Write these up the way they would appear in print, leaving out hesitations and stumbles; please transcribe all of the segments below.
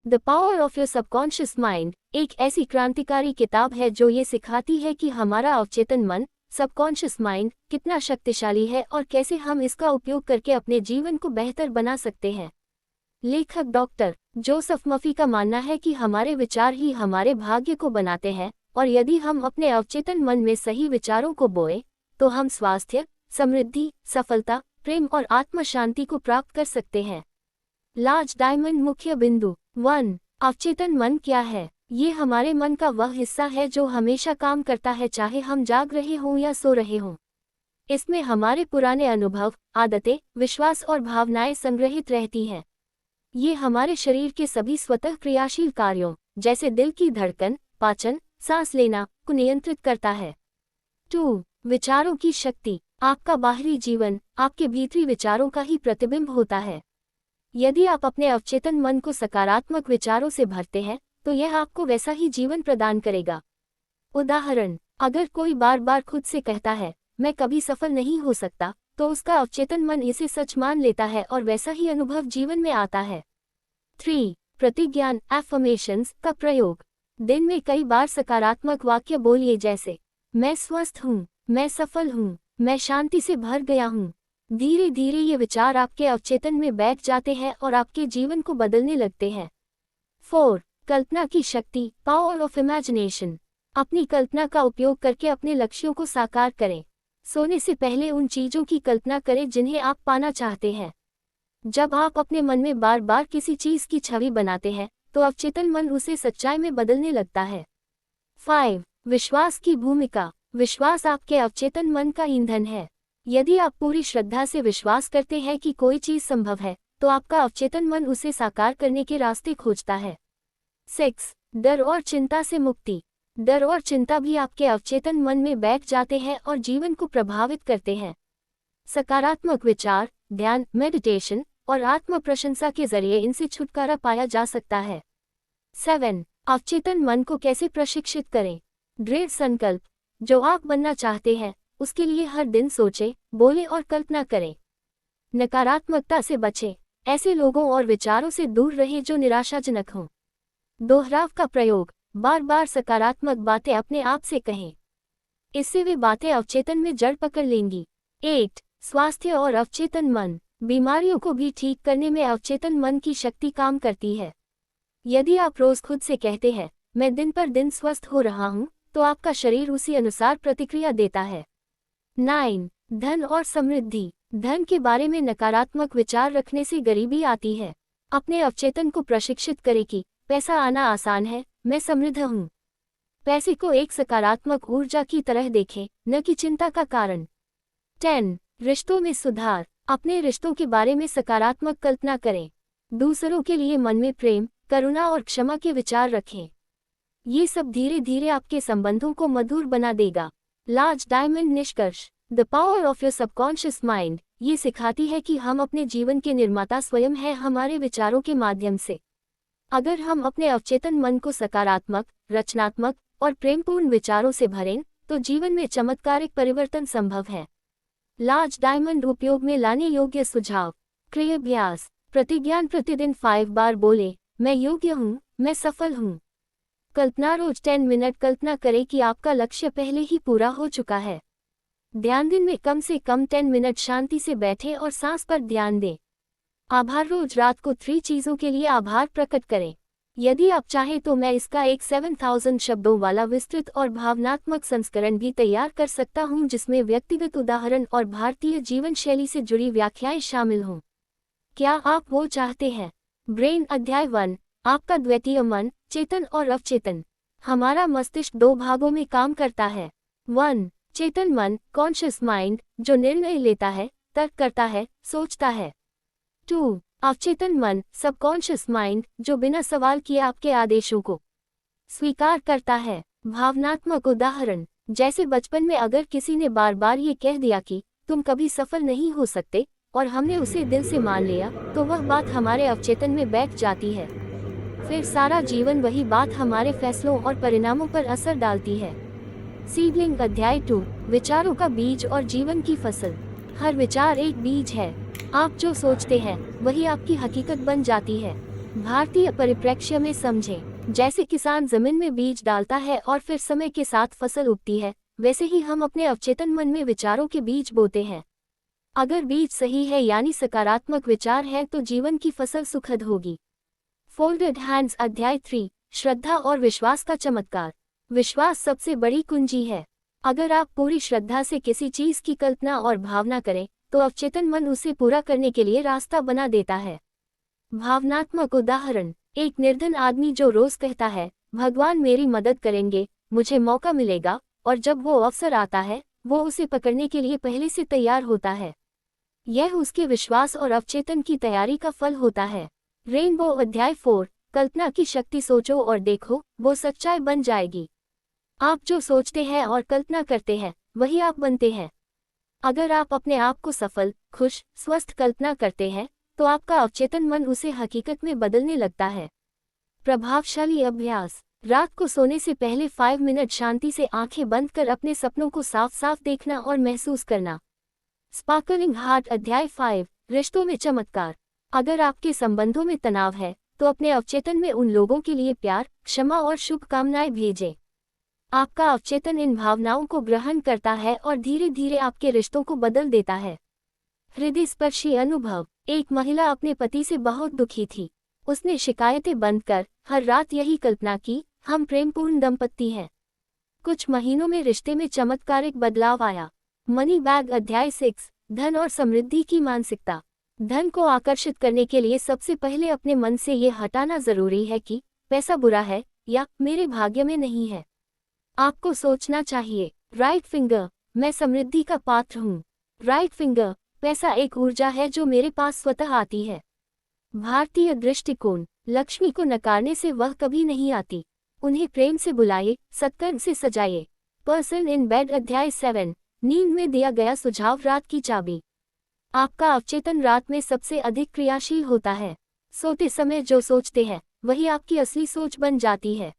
The power of your subconscious mind एक ऐसी क्रांतिकारी किताब है जो ये सिखाती है कि हमारा अवचेतन मन, सबकॉन्शियस माइंड, कितना शक्तिशाली है और कैसे हम इसका उपयोग करके अपने जीवन को बेहतर बना सकते हैं। लेखक डॉक्टर जोसेफ मफी का मानना है कि हमारे विचार ही हमारे भाग्य को बनाते हैं और यदि हम अपने अवचेतन मन में सही विचारों को बोए तो हम स्वास्थ्य, समृद्धि, सफलता, प्रेम और आत्म शांति को प्राप्त कर सकते हैं। लार्ज डायमंड मुख्य बिंदु 1। अवचेतन मन क्या है? ये हमारे मन का वह हिस्सा है जो हमेशा काम करता है, चाहे हम जाग रहे हों या सो रहे हों। इसमें हमारे पुराने अनुभव, आदतें, विश्वास और भावनाएं संग्रहित रहती हैं। ये हमारे शरीर के सभी स्वतः क्रियाशील कार्यों जैसे दिल की धड़कन, पाचन, सांस लेना को नियंत्रित करता है। 2। विचारों की शक्ति। आपका बाहरी जीवन आपके भीतरी विचारों का ही प्रतिबिंब होता है। यदि आप अपने अवचेतन मन को सकारात्मक विचारों से भरते हैं तो यह आपको वैसा ही जीवन प्रदान करेगा। उदाहरण, अगर कोई बार बार खुद से कहता है मैं कभी सफल नहीं हो सकता, तो उसका अवचेतन मन इसे सच मान लेता है और वैसा ही अनुभव जीवन में आता है। 3। प्रतिज्ञान एफर्मेशंस का प्रयोग। दिन में कई बार सकारात्मक वाक्य बोलिए जैसे मैं स्वस्थ हूँ, मैं सफल हूँ, मैं शांति से भर गया हूँ। धीरे धीरे ये विचार आपके अवचेतन में बैठ जाते हैं और आपके जीवन को बदलने लगते हैं। 4। कल्पना की शक्ति पावर ऑफ इमेजिनेशन। अपनी कल्पना का उपयोग करके अपने लक्ष्यों को साकार करें। सोने से पहले उन चीजों की कल्पना करें जिन्हें आप पाना चाहते हैं। जब आप अपने मन में बार बार किसी चीज की छवि बनाते हैं तो अवचेतन मन उसे सच्चाई में बदलने लगता है। 5। विश्वास की भूमिका। विश्वास आपके अवचेतन मन का ईंधन है। यदि आप पूरी श्रद्धा से विश्वास करते हैं कि कोई चीज संभव है तो आपका अवचेतन मन उसे साकार करने के रास्ते खोजता है। 6। डर और चिंता से मुक्ति। डर और चिंता भी आपके अवचेतन मन में बैठ जाते हैं और जीवन को प्रभावित करते हैं। सकारात्मक विचार, ध्यान, मेडिटेशन और आत्म प्रशंसा के जरिए इनसे छुटकारा पाया जा सकता है। 7। अवचेतन मन को कैसे प्रशिक्षित करें? दृढ़ संकल्प। जो आप बनना चाहते हैं उसके लिए हर दिन सोचें, बोलें और कल्पना करें। नकारात्मकता से बचें। ऐसे लोगों और विचारों से दूर रहें जो निराशाजनक हों। दोहराव का प्रयोग। बार बार सकारात्मक बातें अपने आप से कहें। इससे वे बातें अवचेतन में जड़ पकड़ लेंगी। 8। स्वास्थ्य और अवचेतन मन। बीमारियों को भी ठीक करने में अवचेतन मन की शक्ति काम करती है। यदि आप रोज खुद से कहते हैं मैं दिन पर दिन स्वस्थ हो रहा हूँ, तो आपका शरीर उसी अनुसार प्रतिक्रिया देता है। 9। धन और समृद्धि। धन के बारे में नकारात्मक विचार रखने से गरीबी आती है। अपने अवचेतन को प्रशिक्षित करें कि पैसा आना आसान है, मैं समृद्ध हूँ। पैसे को एक सकारात्मक ऊर्जा की तरह देखें, न कि चिंता का कारण। 10। रिश्तों में सुधार। अपने रिश्तों के बारे में सकारात्मक कल्पना करें। दूसरों के लिए मन में प्रेम, करुणा और क्षमा के विचार रखें। ये सब धीरे धीरे आपके संबंधों को मधुर बना देगा। लार्ज डायमंड निष्कर्ष। The power of your subconscious mind ये सिखाती है कि हम अपने जीवन के निर्माता स्वयं हैं हमारे विचारों के माध्यम से। अगर हम अपने अवचेतन मन को सकारात्मक, रचनात्मक और प्रेमपूर्ण विचारों से भरें तो जीवन में चमत्कारिक परिवर्तन संभव है। लार्ज डायमंड उपयोग में लाने योग्य सुझाव। क्रियाभ्यास। प्रतिज्ञान प्रतिदिन 5 बार बोले मैं योग्य हूँ, मैं सफल हूँ। कल्पना रोज 10 मिनट कल्पना करें कि आपका लक्ष्य पहले ही पूरा हो चुका है। ध्यान दिन में कम से कम 10 मिनट शांति से बैठें और सांस पर ध्यान दें। आभार। रोज रात को 3 चीजों के लिए आभार प्रकट करें। यदि आप चाहें तो मैं इसका एक 7000 शब्दों वाला विस्तृत और भावनात्मक संस्करण भी तैयार कर सकता हूं जिसमें व्यक्तिगत उदाहरण और भारतीय जीवन शैली से जुड़ी व्याख्याएं शामिल हों। क्या आप वो चाहते हैं? ब्रेन अध्याय 1। आपका द्वितीय मन, चेतन और अवचेतन। हमारा मस्तिष्क 2 भागों में काम करता है। 1। चेतन मन, कॉन्शियस माइंड, जो निर्णय लेता है, तर्क करता है, सोचता है। 2। अवचेतन मन, सबकॉन्शियस माइंड, जो बिना सवाल किए आपके आदेशों को स्वीकार करता है। भावनात्मक उदाहरण, जैसे बचपन में अगर किसी ने बार बार ये कह दिया कि तुम कभी सफल नहीं हो सकते और हमने उसे दिल से मान लिया, तो वह बात हमारे अवचेतन में बैठ जाती है। फिर सारा जीवन वही बात हमारे फैसलों और परिणामों पर असर डालती है। सीडलिंग अध्याय 2। विचारों का बीज और जीवन की फसल। हर विचार एक बीज है। आप जो सोचते हैं वही आपकी हकीकत बन जाती है। भारतीय परिप्रेक्ष्य में समझें, जैसे किसान जमीन में बीज डालता है और फिर समय के साथ फसल उगती है, वैसे ही हम अपने अवचेतन मन में विचारों के बीज बोते हैं। अगर बीज सही है यानी सकारात्मक विचार है तो जीवन की फसल सुखद होगी। फोल्डेड हैंड्स अध्याय 3, श्रद्धा और विश्वास का चमत्कार। विश्वास सबसे बड़ी कुंजी है। अगर आप पूरी श्रद्धा से किसी चीज की कल्पना और भावना करें तो अवचेतन मन उसे पूरा करने के लिए रास्ता बना देता है। भावनात्मक उदाहरण, एक निर्धन आदमी जो रोज कहता है, भगवान मेरी मदद करेंगे, मुझे मौका मिलेगा, और जब वो अवसर आता है वो उसे पकड़ने के लिए पहले से तैयार होता है। यह उसके विश्वास और अवचेतन की तैयारी का फल होता है। रेनबो अध्याय 4, कल्पना की शक्ति। सोचो और देखो, वो सच्चाई बन जाएगी। आप जो सोचते हैं और कल्पना करते हैं वही आप बनते हैं। अगर आप अपने आप को सफल, खुश, स्वस्थ कल्पना करते हैं तो आपका अवचेतन मन उसे हकीकत में बदलने लगता है। प्रभावशाली अभ्यास, रात को सोने से पहले 5 मिनट शांति से आंखें बंद कर अपने सपनों को साफ साफ देखना और महसूस करना। स्पार्कलिंग हार्ट अध्याय 5, रिश्तों में चमत्कार। अगर आपके संबंधों में तनाव है तो अपने अवचेतन में उन लोगों के लिए प्यार, क्षमा और शुभकामनाएं भेजें। आपका अवचेतन इन भावनाओं को ग्रहण करता है और धीरे धीरे आपके रिश्तों को बदल देता है। हृदय स्पर्शी अनुभव, एक महिला अपने पति से बहुत दुखी थी। उसने शिकायतें बंद कर हर रात यही कल्पना की, हम प्रेमपूर्ण दंपत्ति हैं। कुछ महीनों में रिश्ते में चमत्कारिक बदलाव आया। मनी बैग अध्याय 6, धन और समृद्धि की मानसिकता। धन को आकर्षित करने के लिए सबसे पहले अपने मन से ये हटाना जरूरी है कि पैसा बुरा है या मेरे भाग्य में नहीं है। आपको सोचना चाहिए, राइट फिंगर, मैं समृद्धि का पात्र हूँ। राइट फिंगर, पैसा एक ऊर्जा है जो मेरे पास स्वतः आती है। भारतीय दृष्टिकोण, लक्ष्मी को नकारने से वह कभी नहीं आती। उन्हें प्रेम से बुलाइए, सत्कर्म से सजाइए। पर्सन इन बेड अध्याय 7, नींद में दिया गया सुझाव। रात की चाबी। आपका अवचेतन रात में सबसे अधिक क्रियाशील होता है। सोते समय जो सोचते हैं वही आपकी असली सोच बन जाती है।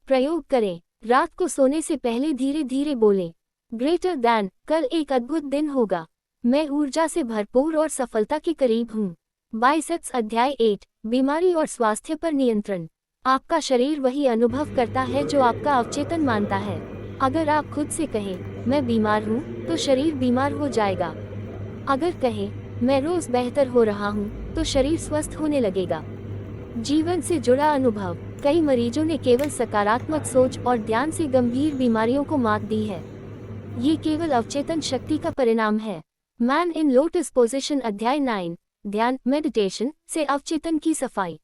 प्रयोग करें, रात को सोने से पहले धीरे धीरे बोलें, ग्रेटर दैन, कल एक अद्भुत दिन होगा, मैं ऊर्जा से भरपूर और सफलता के करीब हूँ। बाइसेप्स अध्याय 8, बीमारी और स्वास्थ्य पर नियंत्रण। आपका शरीर वही अनुभव करता है जो आपका अवचेतन मानता है। अगर आप खुद से कहें मैं बीमार हूँ तो शरीर बीमार हो जाएगा। अगर कहें मैं रोज बेहतर हो रहा हूँ तो शरीर स्वस्थ होने लगेगा। जीवन से जुड़ा अनुभव, कई मरीजों ने केवल सकारात्मक सोच और ध्यान से गंभीर बीमारियों को मात दी है। ये केवल अवचेतन शक्ति का परिणाम है। मैन इन लोटस पोजीशन अध्याय 9, ध्यान, मेडिटेशन से अवचेतन की सफाई।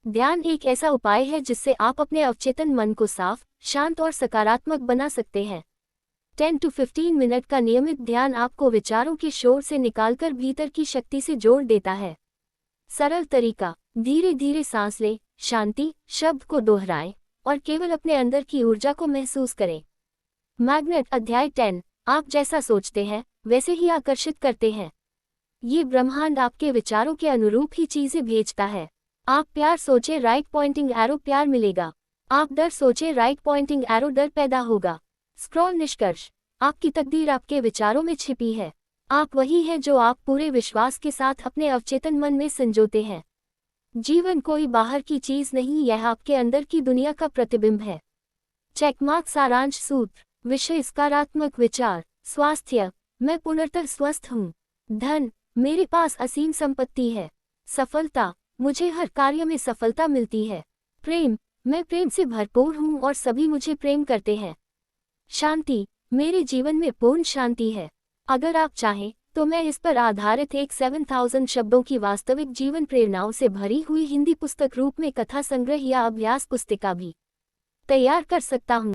ध्यान एक ऐसा उपाय है जिससे आप अपने अवचेतन मन को साफ, शांत और सकारात्मक बना सकते हैं। 10 to 15 मिनट का नियमित ध्यान आपको विचारों के शोर से निकालकर भीतर की शक्ति से जोड़ देता है। सरल तरीका, धीरे धीरे सांस लें, शांति शब्द को दोहराएं और केवल अपने अंदर की ऊर्जा को महसूस करें। मैग्नेट अध्याय 10, आप जैसा सोचते हैं वैसे ही आकर्षित करते हैं। ये ब्रह्मांड आपके विचारों के अनुरूप ही चीजें भेजता है। आप प्यार सोचे, राइट पॉइंटिंग एरो, प्यार मिलेगा। आप डर सोचे, राइट पॉइंटिंग एरो, डर पैदा होगा। स्क्रॉल निष्कर्ष, आपकी तकदीर आपके विचारों में छिपी है। आप वही हैं जो आप पूरे विश्वास के साथ अपने अवचेतन मन में संजोते हैं। जीवन कोई बाहर की चीज नहीं, यह आपके अंदर की दुनिया का प्रतिबिंब है। चेकमार्क सारांश सूत्र, विषय सकारात्मक विचार। स्वास्थ्य, मैं पूर्णतः स्वस्थ हूँ। धन, मेरे पास असीम संपत्ति है। सफलता, मुझे हर कार्य में सफलता मिलती है। प्रेम, मैं प्रेम से भरपूर हूँ और सभी मुझे प्रेम करते हैं। शांति, मेरे जीवन में पूर्ण शांति है। अगर आप चाहें तो मैं इस पर आधारित एक 7000 शब्दों की वास्तविक जीवन प्रेरणाओं से भरी हुई हिंदी पुस्तक रूप में कथा संग्रह या अभ्यास पुस्तिका भी तैयार कर सकता हूँ।